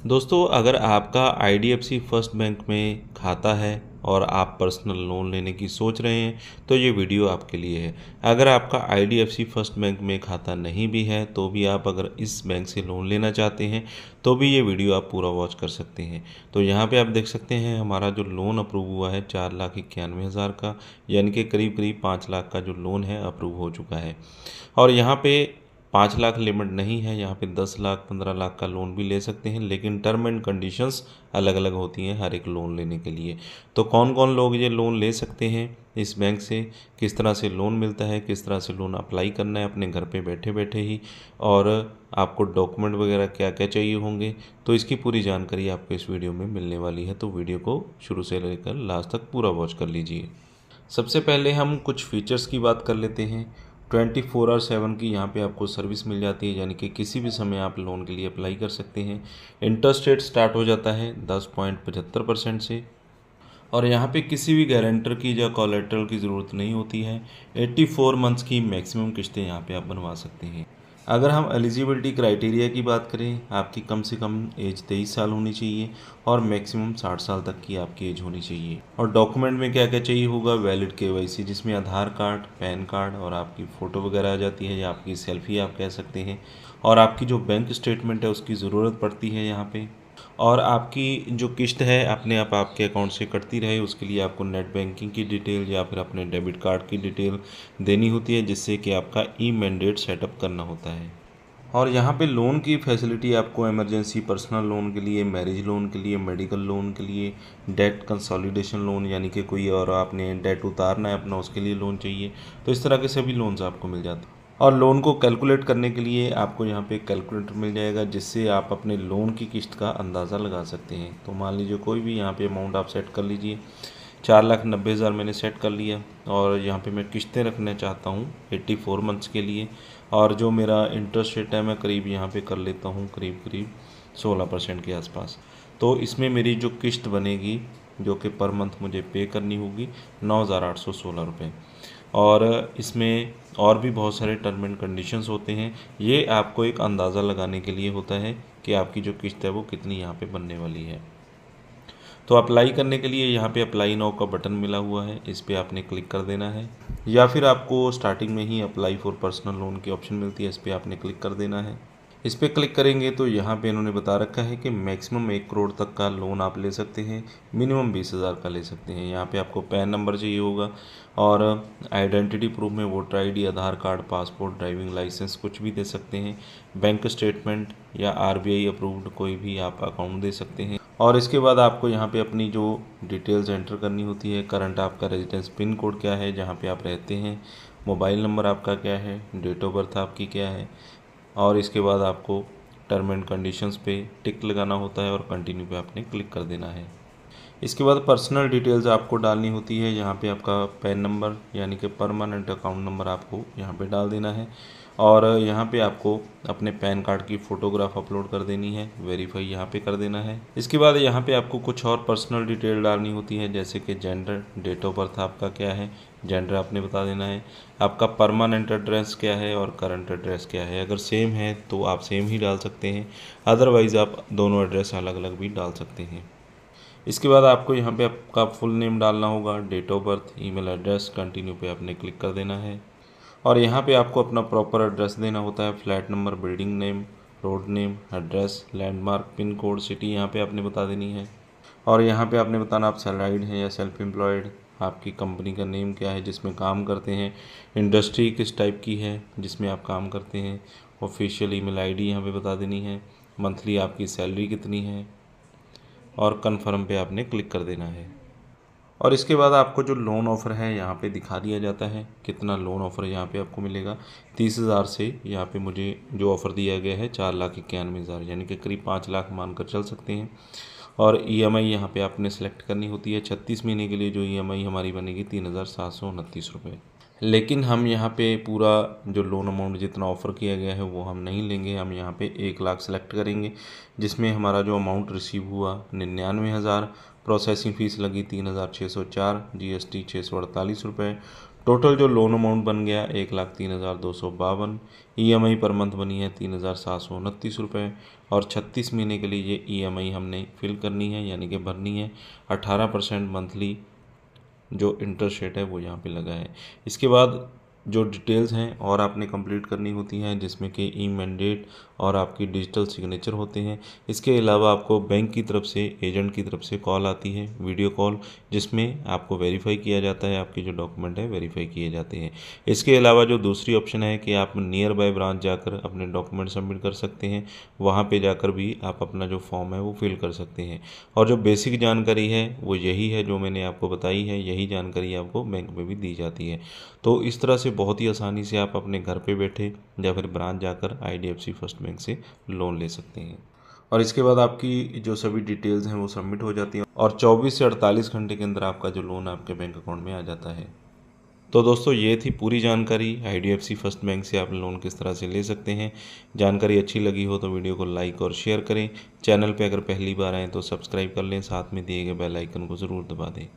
दोस्तों, अगर आपका आईडीएफसी फर्स्ट बैंक में खाता है और आप पर्सनल लोन लेने की सोच रहे हैं तो ये वीडियो आपके लिए है। अगर आपका आईडीएफसी फर्स्ट बैंक में खाता नहीं भी है तो भी आप अगर इस बैंक से लोन लेना चाहते हैं तो भी ये वीडियो आप पूरा वॉच कर सकते हैं। तो यहाँ पे आप देख सकते हैं हमारा जो लोन अप्रूव हुआ है 4,91,000 का, यानी कि करीब करीब 5 लाख का जो लोन है अप्रूव हो चुका है। और यहाँ पे 5 लाख लिमिट नहीं है, यहाँ पे 10 लाख 15 लाख का लोन भी ले सकते हैं, लेकिन टर्म एंड कंडीशंस अलग अलग होती हैं हर एक लोन लेने के लिए। तो कौन कौन लोग ये लोन ले सकते हैं इस बैंक से, किस तरह से लोन मिलता है, किस तरह से लोन अप्लाई करना है अपने घर पे बैठे बैठे ही, और आपको डॉक्यूमेंट वगैरह क्या क्या चाहिए होंगे, तो इसकी पूरी जानकारी आपको इस वीडियो में मिलने वाली है। तो वीडियो को शुरू से लेकर लास्ट तक पूरा वॉच कर लीजिए। सबसे पहले हम कुछ फीचर्स की बात कर लेते हैं। 24/7 की यहाँ पे आपको सर्विस मिल जाती है, यानी कि किसी भी समय आप लोन के लिए अप्लाई कर सकते हैं। इंटरेस्ट रेट स्टार्ट हो जाता है 10.75% से, और यहाँ पे किसी भी गारंटर की या कोलेटरल की ज़रूरत नहीं होती है। 84 मंथ्स की मैक्सिमम किस्तें यहाँ पे आप बनवा सकते हैं। अगर हम एलिजिबिलिटी क्राइटेरिया की बात करें, आपकी कम से कम एज 23 साल होनी चाहिए और मैक्सिमम 60 साल तक की आपकी एज होनी चाहिए। और डॉक्यूमेंट में क्या क्या चाहिए होगा, वैलिड केवाईसी जिसमें आधार कार्ड, पैन कार्ड और आपकी फ़ोटो वगैरह आ जाती है, या आपकी सेल्फी आप कह सकते हैं, और आपकी जो बैंक स्टेटमेंट है उसकी ज़रूरत पड़ती है यहाँ पे। और आपकी जो किस्त है अपने आप आपके अकाउंट से कटती रहे, उसके लिए आपको नेट बैंकिंग की डिटेल या फिर अपने डेबिट कार्ड की डिटेल देनी होती है, जिससे कि आपका ई मैंडेट सेटअप करना होता है। और यहाँ पे लोन की फैसिलिटी आपको इमरजेंसी पर्सनल लोन के लिए, मैरिज लोन के लिए, मेडिकल लोन के लिए, डेट कंसोलिडेशन लोन यानी कि कोई और आपने डेट उतारना है अपना उसके लिए लोन चाहिए, तो इस तरह के सभी लोन्स आपको मिल जाते हैं। और लोन को कैलकुलेट करने के लिए आपको यहाँ पे कैलकुलेटर मिल जाएगा, जिससे आप अपने लोन की किस्त का अंदाज़ा लगा सकते हैं। तो मान लीजिए कोई भी यहाँ पे अमाउंट आप सेट कर लीजिए। 4,90,000 मैंने सेट कर लिया, और यहाँ पे मैं किस्तें रखना चाहता हूँ 84 मंथ्स के लिए, और जो मेरा इंटरेस्ट रेट है मैं करीब यहाँ पे कर लेता हूँ करीब करीब 16% के आसपास। तो इसमें मेरी जो किस्त बनेगी, जो कि पर मंथ मुझे पे करनी होगी, 9,816 रुपये। और इसमें और भी बहुत सारे टर्म एंड कंडीशंस होते हैं। ये आपको एक अंदाज़ा लगाने के लिए होता है कि आपकी जो किस्त है वो कितनी यहाँ पे बनने वाली है। तो अप्लाई करने के लिए यहाँ पे अप्लाई नाउ का बटन मिला हुआ है, इस पर आपने क्लिक कर देना है, या फिर आपको स्टार्टिंग में ही अप्लाई फॉर पर्सनल लोन की ऑप्शन मिलती है, इस पर आपने क्लिक कर देना है। इस पर क्लिक करेंगे तो यहाँ पे इन्होंने बता रखा है कि मैक्सिमम 1 करोड़ तक का लोन आप ले सकते हैं, मिनिमम 20,000 का ले सकते हैं। यहाँ पे आपको पैन नंबर चाहिए होगा, और आइडेंटिटी प्रूफ में वोटर आईडी, आधार कार्ड, पासपोर्ट, ड्राइविंग लाइसेंस कुछ भी दे सकते हैं। बैंक स्टेटमेंट या आरबीआई अप्रूव्ड कोई भी आप अकाउंट दे सकते हैं। और इसके बाद आपको यहाँ पे अपनी जो डिटेल्स एंटर करनी होती है, करंट आपका रेजिडेंस पिन कोड क्या है जहाँ पे आप रहते हैं, मोबाइल नंबर आपका क्या है, डेट ऑफ बर्थ आपकी क्या है, और इसके बाद आपको टर्म एंड कंडीशंस पे टिक लगाना होता है और कंटिन्यू पे आपने क्लिक कर देना है। इसके बाद पर्सनल डिटेल्स आपको डालनी होती है, यहाँ पे आपका पैन नंबर यानी कि परमानेंट अकाउंट नंबर आपको यहाँ पे डाल देना है, और यहाँ पे आपको अपने पैन कार्ड की फ़ोटोग्राफ अपलोड कर देनी है, वेरीफाई यहाँ पे कर देना है। इसके बाद यहाँ पे आपको कुछ और पर्सनल डिटेल डालनी होती है, जैसे कि जेंडर, डेट ऑफ बर्थ आपका क्या है, जेंडर आपने बता देना है, आपका परमानेंट एड्रेस क्या है और करंट एड्रेस क्या है। अगर सेम है तो आप सेम ही डाल सकते हैं, अदरवाइज़ आप दोनों एड्रेस अलग अलग भी डाल सकते हैं। इसके बाद आपको यहाँ पे आपका फुल नेम डालना होगा, date of birth, email address, continue पे आपने क्लिक कर देना है। और यहाँ पे आपको अपना प्रॉपर एड्रेस देना होता है, flat number, building name, road name, address, landmark, pin code, city यहाँ पे आपने बता देनी है। और यहाँ पे आपने बताना आप सैलराइड हैं या सेल्फ एम्प्लॉयड, आपकी कंपनी का नेम क्या है जिसमें काम करते हैं, इंडस्ट्री किस टाइप की है जिसमें आप काम करते हैं, ऑफिशियल ईमेल आईडी यहाँ पे बता देनी है, मंथली आपकी सैलरी कितनी है, और कन्फर्म पे आपने क्लिक कर देना है। और इसके बाद आपको जो लोन ऑफ़र है यहाँ पे दिखा दिया जाता है, कितना लोन ऑफ़र यहाँ पे आपको मिलेगा। 30,000 से यहाँ पे मुझे जो ऑफ़र दिया गया है 4,91,000, यानी कि करीब 5 लाख मानकर चल सकते हैं। और ईएमआई यहाँ पे आपने सेलेक्ट करनी होती है। 36 महीने के लिए जो ईएमआई हमारी बनेगी 3,729 रुपये। लेकिन हम यहाँ पे पूरा जो लोन अमाउंट जितना ऑफ़र किया गया है वो हम नहीं लेंगे, हम यहाँ पे 1 लाख सेलेक्ट करेंगे, जिसमें हमारा जो अमाउंट रिसीव हुआ 99,000, प्रोसेसिंग फ़ीस लगी 3,604, जीएसटी 648 रुपये, टोटल जो लोन अमाउंट बन गया 1,03,252। EMI पर मंथ बनी है 3,729 रुपये और 36 महीने के लिए ये EMI हमने फिल करनी है, यानी कि भरनी है। 18% मंथली जो इंटरेस्ट रेट है वो यहाँ पे लगा है। इसके बाद जो डिटेल्स हैं और आपने कंप्लीट करनी होती हैं, जिसमें कि ई मैंडेट और आपकी डिजिटल सिग्नेचर होते हैं। इसके अलावा आपको बैंक की तरफ से, एजेंट की तरफ से कॉल आती है, वीडियो कॉल, जिसमें आपको वेरीफाई किया जाता है, आपके जो डॉक्यूमेंट है वेरीफाई किए जाते हैं। इसके अलावा जो दूसरी ऑप्शन है कि आप नियर बाय ब्रांच जाकर अपने डॉक्यूमेंट सबमिट कर सकते हैं, वहाँ पे जाकर भी आप अपना जो फॉर्म है वो फिल कर सकते हैं। और जो बेसिक जानकारी है वो यही है जो मैंने आपको बताई है, यही जानकारी आपको बैंक में भी दी जाती है। तो इस तरह से बहुत ही आसानी से आप अपने घर पे बैठे या फिर ब्रांच जाकर IDFC फर्स्ट बैंक से लोन ले सकते हैं। और इसके बाद आपकी जो सभी डिटेल्स हैं वो सबमिट हो जाती हैं और 24 से 48 घंटे के अंदर आपका जो लोन आपके बैंक अकाउंट में आ जाता है। तो दोस्तों ये थी पूरी जानकारी, IDFC फर्स्ट बैंक से आप लोन किस तरह से ले सकते हैं। जानकारी अच्छी लगी हो तो वीडियो को लाइक और शेयर करें। चैनल पे अगर पहली बार आएँ तो सब्सक्राइब कर लें, साथ में दिए गए बेल आइकन को ज़रूर दबा दें।